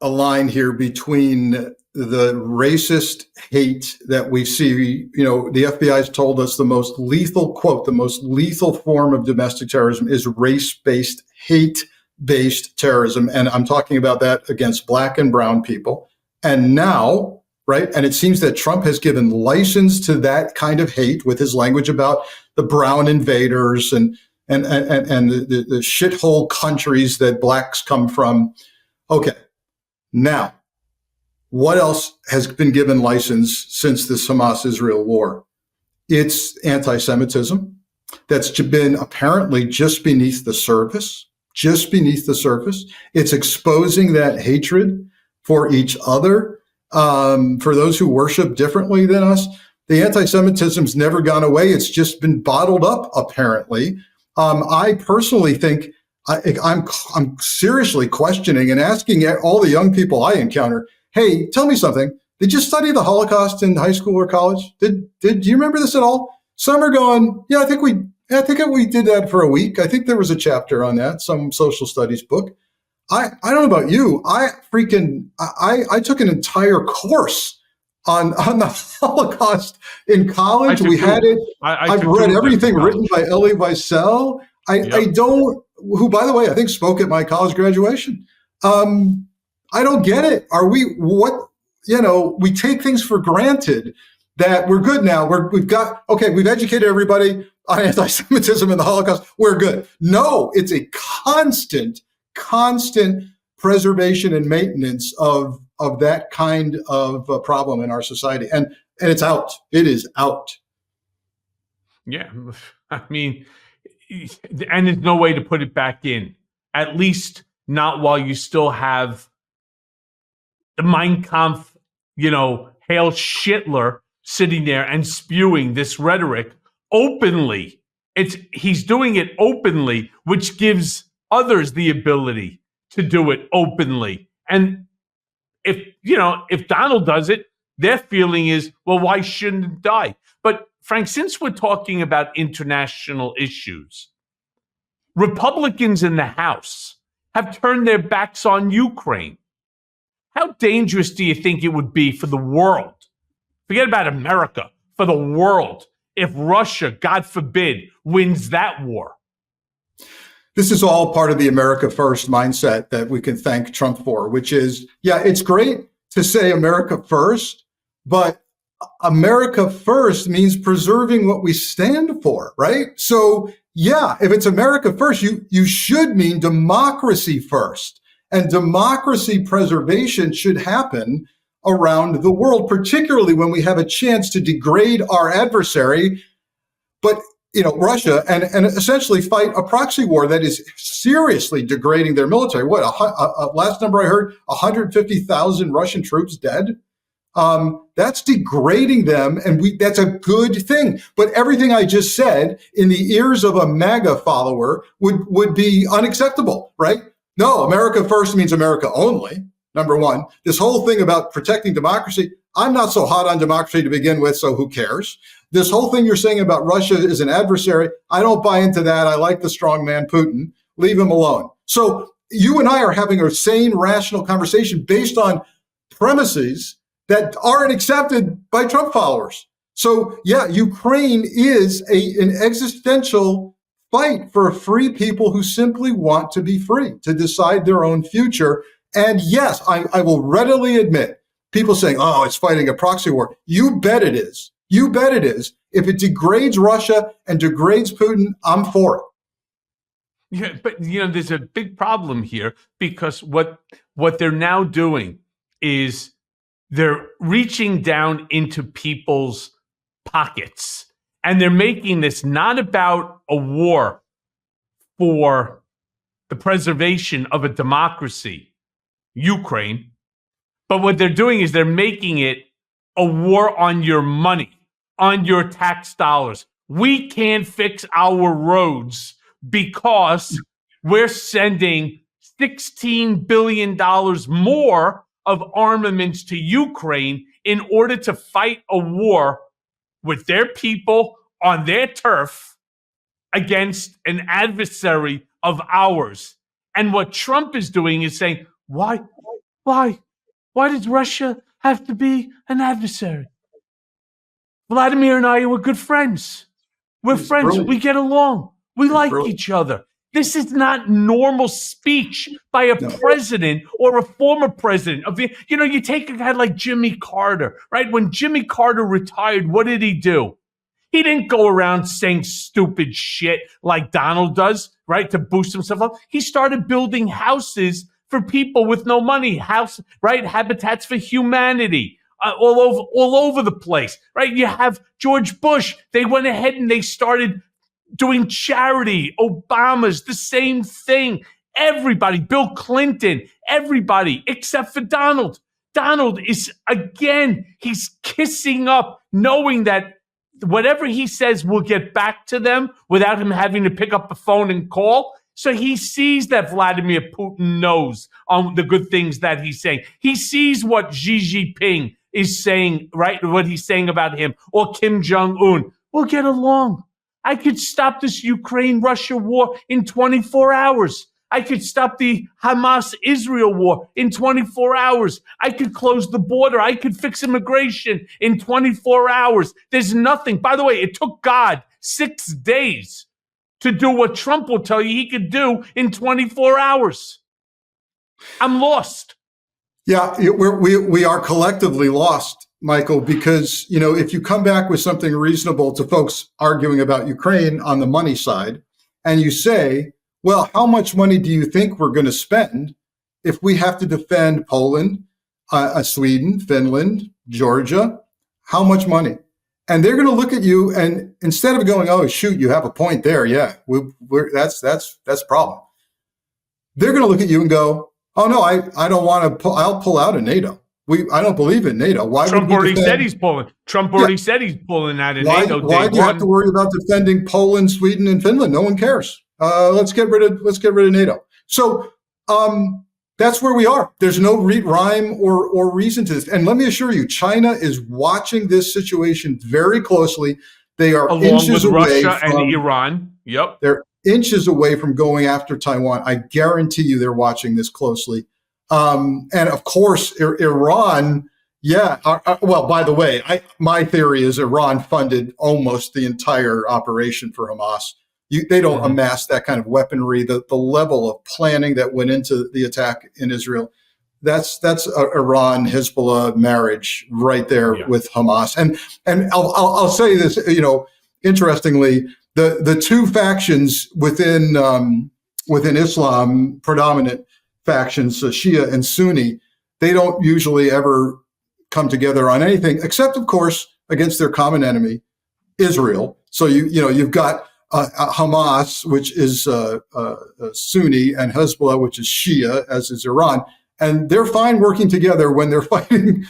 a line here between the racist hate that we see. The FBI has told us the most lethal form of domestic terrorism is race-based, hate-based terrorism, and I'm talking about that against Black and brown people. And now, right? And it seems that Trump has given license to that kind of hate with his language about the brown invaders and the shithole countries that Blacks come from. Okay, now, what else has been given license since this Hamas-Israel war? It's anti-Semitism that's been apparently just beneath the surface. It's exposing that hatred for each other, for those who worship differently than us. The anti-Semitism's never gone away. It's just been bottled up, apparently. I personally think I'm seriously questioning and asking all the young people I encounter, hey, tell me something. Did you study the Holocaust in high school or college? Do you remember this at all? Some are going, yeah, I think we did that for a week. I think there was a chapter on that, some social studies book. I don't know about you. I took an entire course on the Holocaust in college. We had it. I've read everything written by Elie Wiesel. Who, by the way, I think spoke at my college graduation. I don't get it. We take things for granted that we're good now. We've educated everybody on anti-Semitism and the Holocaust. We're good. No, it's a constant preservation and maintenance of that kind of problem in our society. And it's out. It is out. Yeah. I mean, and there's no way to put it back in, at least not while you still have the Mein Kampf, Hail Hitler sitting there and spewing this rhetoric openly. He's doing it openly, which gives others the ability to do it openly. And if Donald does it, their feeling is, well, why shouldn't it die? But Frank, since we're talking about international issues, Republicans in the House have turned their backs on Ukraine. How dangerous do you think it would be for the world? Forget about America, for the world, if Russia, God forbid, wins that war. This is all part of the America First mindset that we can thank Trump for, which is, yeah, it's great to say America first, but America first means preserving what we stand for, right? So, yeah, if it's America first, you should mean democracy first. And democracy preservation should happen around the world, particularly when we have a chance to degrade our adversary. But Russia and essentially fight a proxy war that is seriously degrading their military. What, last number I heard, 150,000 Russian troops dead? That's degrading them, and that's a good thing. But everything I just said in the ears of a MAGA follower would be unacceptable, right? No, America first means America only, number one. This whole thing about protecting democracy, I'm not so hot on democracy to begin with, so who cares? This whole thing you're saying about Russia is an adversary, I don't buy into that. I like the strong man Putin. Leave him alone. So you and I are having a sane, rational conversation based on premises that aren't accepted by Trump followers. So yeah, Ukraine is an existential fight for free people who simply want to be free, to decide their own future. And yes, I will readily admit, people saying, oh, it's fighting a proxy war. You bet it is. You bet it is. If it degrades Russia and degrades Putin, I'm for it. Yeah, but there's a big problem here, because what they're now doing is they're reaching down into people's pockets, and they're making this not about a war for the preservation of a democracy, Ukraine, but what they're doing is they're making it a war on your money, on your tax dollars. We can't fix our roads because we're sending $16 billion more of armaments to Ukraine in order to fight a war with their people on their turf against an adversary of ours. And what Trump is doing is saying, why does Russia have to be an adversary? Vladimir and I were good friends. We're friends. Brilliant. We get along. We like each other. This is not normal speech by a president or a former president. You take a guy like Jimmy Carter, right? When Jimmy Carter retired, what did he do? He didn't go around saying stupid shit like Donald does, right, to boost himself up. He started building houses for people with no money, Habitats for Humanity, all over the place, right? You have George Bush. They went ahead and they started doing charity. Obama's the same thing. Everybody, Bill Clinton, everybody except for Donald. Donald is, again, he's kissing up, knowing that whatever he says will get back to them without him having to pick up the phone and call. So he sees that Vladimir Putin knows the good things that he's saying. He sees what Xi Jinping is saying, right? What he's saying about him, or Kim Jong-un. We'll get along. I could stop this Ukraine-Russia war in 24 hours. I could stop the Hamas-Israel war in 24 hours. I could close the border. I could fix immigration in 24 hours. There's nothing. By the way, it took God 6 days to do what Trump will tell you he could do in 24 hours. I'm lost. Yeah, we are collectively lost, Michael, because, if you come back with something reasonable to folks arguing about Ukraine on the money side, and you say, well, how much money do you think we're going to spend if we have to defend Poland, Sweden, Finland, Georgia? How much money? And they're going to look at you, and instead of going, "Oh, shoot, you have a point there. Yeah, that's a problem." They're going to look at you and go, "Oh no, I don't want to. I'll pull out of NATO. I don't believe in NATO. Why?" Trump already said he's pulling. Trump already said he's pulling out of NATO. Why do you have to worry about defending Poland, Sweden, and Finland? No one cares. Let's get rid of NATO. So that's where we are. There's no rhyme or reason to this. And let me assure you, China is watching this situation very closely. They are along inches with away Russia from and Iran. Yep, they're inches away from going after Taiwan. I guarantee you, they're watching this closely. And of course, Iran. Yeah. Well, by the way, my theory is Iran funded almost the entire operation for Hamas. They don't amass that kind of weaponry. The level of planning that went into the attack in Israel, that's Iran Hezbollah marriage right there with Hamas. And I'll say this, interestingly, the two factions within Islam, predominant factions, Shia and Sunni, they don't usually ever come together on anything except, of course, against their common enemy, Israel. So you've got Hamas, which is Sunni, and Hezbollah, which is Shia, as is Iran, and they're fine working together when they're fighting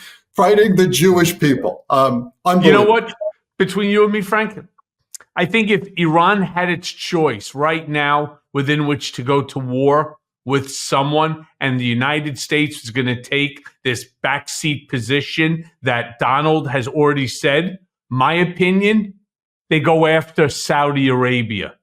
the Jewish people. You know what? Between you and me, Frank, I think if Iran had its choice right now within which to go to war with someone, and the United States is going to take this backseat position that Donald has already said, my opinion, they go after Saudi Arabia.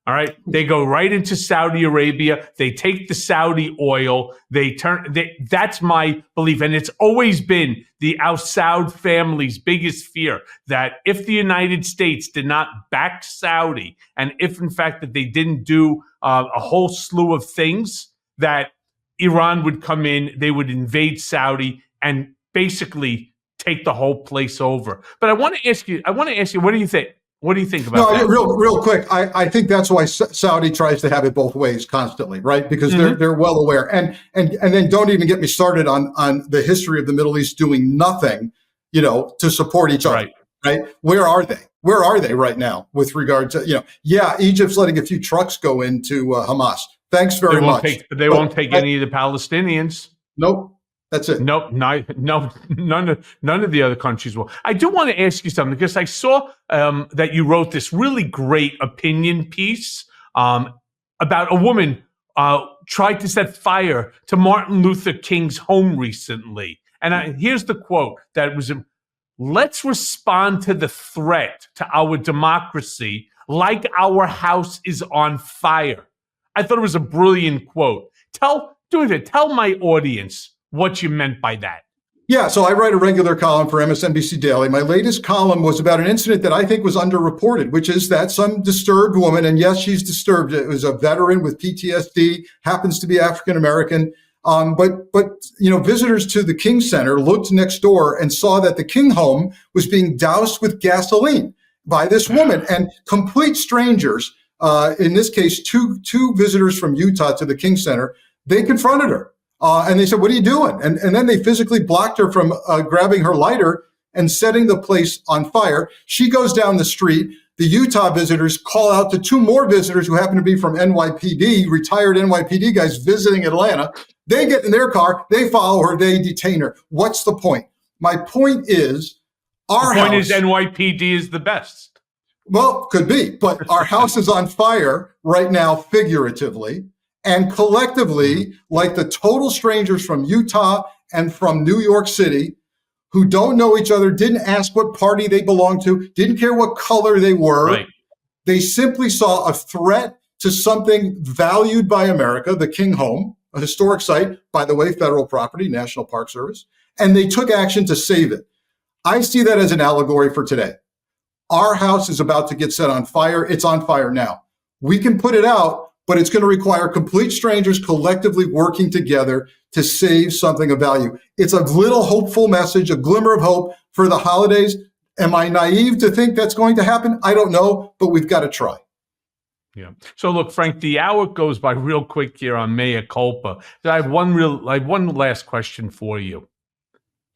All right. They go right into Saudi Arabia. They take the Saudi oil. That's my belief. And it's always been the Al Saud family's biggest fear that if the United States did not back Saudi, and if in fact that they didn't do a whole slew of things, that Iran would come in, they would invade Saudi and basically take the whole place over. But I want to ask you, what do you think? What do you think about that? Real quick. I think that's why Saudi tries to have it both ways constantly, right? Because they're well aware. And then don't even get me started on the history of the Middle East doing nothing, to support each other, right? Where are they? Where are they right now with regard to, Egypt's letting a few trucks go into Hamas. Thanks very much. They won't take any of the Palestinians. Nope. That's it. Nope, none of the other countries will. I do want to ask you something, because I saw that you wrote this really great opinion piece about a woman tried to set fire to Martin Luther King's home recently. And here's the quote that was, "Let's respond to the threat to our democracy like our house is on fire." I thought it was a brilliant quote. Tell my audience what you meant by that. Yeah, so I write a regular column for MSNBC Daily. My latest column was about an incident that I think was underreported, which is that some disturbed woman, and yes, she's disturbed. It was a veteran with PTSD, happens to be African American. But visitors to the King Center looked next door and saw that the King home was being doused with gasoline by this woman, and complete strangers, in this case, two visitors from Utah to the King Center, they confronted her. And they said, "What are you doing?" And then they physically blocked her from grabbing her lighter and setting the place on fire. She goes down the street. The Utah visitors call out to two more visitors who happen to be from NYPD, retired NYPD guys visiting Atlanta. They get in their car. They follow her. They detain her. What's the point? My point is, the point is NYPD is the best. Well, could be. But our house is on fire right now, figuratively. And collectively, like the total strangers from Utah and from New York City who don't know each other, didn't ask what party they belonged to, didn't care what color they were. Right. They simply saw a threat to something valued by America, the King home, a historic site, by the way, federal property, National Park Service, and they took action to save it. I see that as an allegory for today. Our house is about to get set on fire. It's on fire now. We can put it out, but it's going to require complete strangers collectively working together to save something of value. It's a little hopeful message, a glimmer of hope for the holidays. Am I naive to think that's going to happen? I don't know, but we've got to try. Yeah. So look, Frank, the hour goes by real quick here on Mea Culpa. I have one last question for you.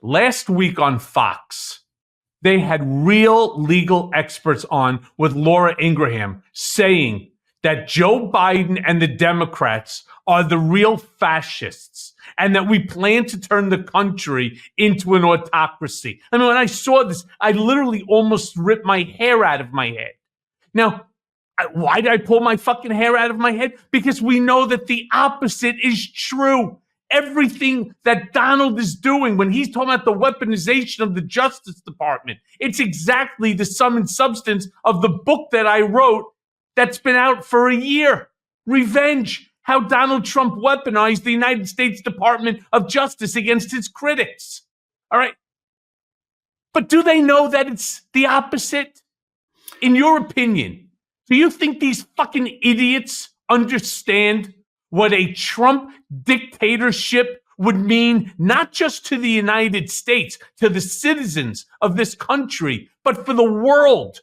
Last week on Fox, they had real legal experts on with Laura Ingraham saying that Joe Biden and the Democrats are the real fascists and that we plan to turn the country into an autocracy. I mean, when I saw this, I literally almost ripped my hair out of my head. Now, why did I pull my fucking hair out of my head? Because we know that the opposite is true. Everything that Donald is doing when he's talking about the weaponization of the Justice Department, it's exactly the sum and substance of the book that I wrote that's been out for a year. Revenge, how Donald Trump weaponized the United States Department of Justice against his critics. All right. But do they know that it's the opposite? In your opinion, do you think these fucking idiots understand what a Trump dictatorship would mean, not just to the United States, to the citizens of this country, but for the world?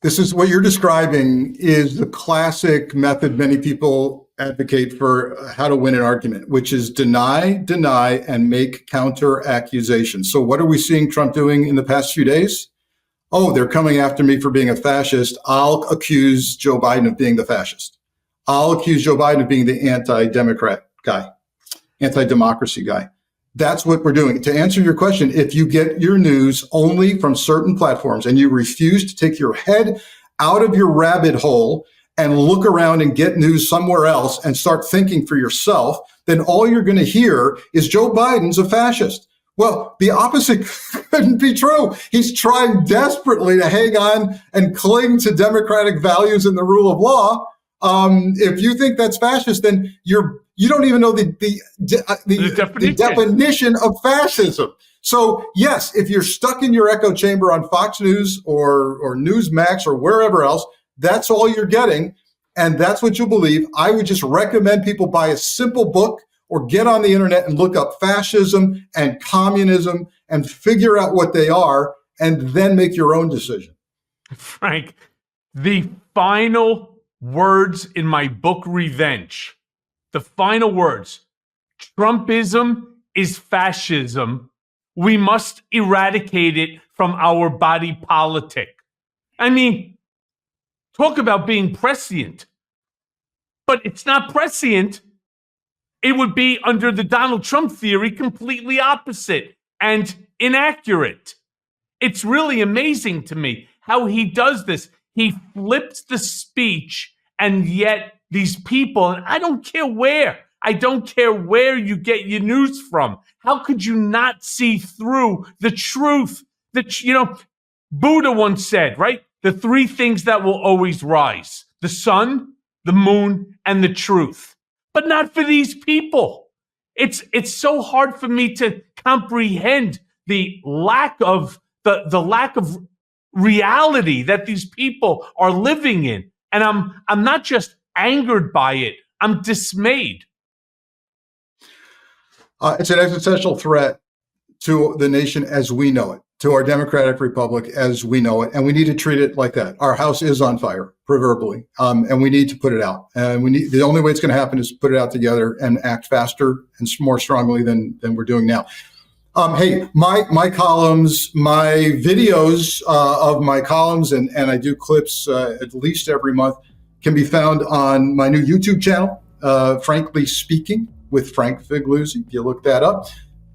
This is what you're describing is the classic method many people advocate for how to win an argument, which is deny, and make counter accusations. So what are we seeing Trump doing in the past few days? oh, they're coming after me for being a fascist, I'll accuse Joe Biden of being the fascist. I'll accuse Joe Biden of being the anti-democrat guy, anti-democracy guy. That's what we're doing. To answer your question, if you get your news only from certain platforms and you refuse to take your head out of your rabbit hole and look around and get news somewhere else and start thinking for yourself, then all you're going to hear is Joe Biden's a fascist. Well, the opposite couldn't be true. He's trying desperately to hang on and cling to democratic values and the rule of law. If you think that's fascist, then you don't even know the definition of fascism. So yes, if you're stuck in your echo chamber on Fox News or Newsmax or wherever else, that's all you're getting, and that's what you'll believe. I would just recommend people buy a simple book or get on the internet and look up fascism and communism and figure out what they are, and then make your own decision. Frank, the final words in my book, Revenge, the final words: Trumpism is fascism. We must eradicate it from our body politic. I mean, talk about being prescient. But it's not prescient. It would be, under the Donald Trump theory, completely opposite and inaccurate. It's really amazing to me how he does this. He flips the speech, and yet these people, and I don't care where you get your news from. How could you not see through the truth? Buddha once said, right? The three things that will always rise: the sun, the moon, and the truth. But not for these people. It's so hard for me to comprehend the lack of reality that these people are living in. And I'm not just angered by it, I'm dismayed. It's an existential threat to the nation as we know it, to our democratic republic as we know it, and we need to treat it like that. Our house is on fire, proverbially, and we need to put it out. And the only way it's going to happen is to put it out together and act faster and more strongly than we're doing now. Hey, my columns, my videos of my columns, and I do clips at least every month, can be found on my new YouTube channel, Frankly Speaking with Frank Figliuzzi. If you look that up,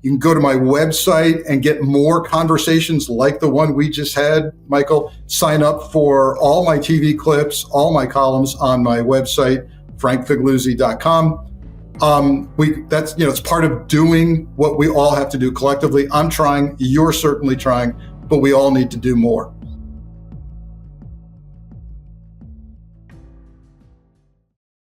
you can go to my website and get more conversations like the one we just had, Michael. Sign up for all my TV clips, all my columns on my website, frankfigliuzzi.com. It's part of doing what we all have to do collectively. I'm trying, you're certainly trying, but we all need to do more.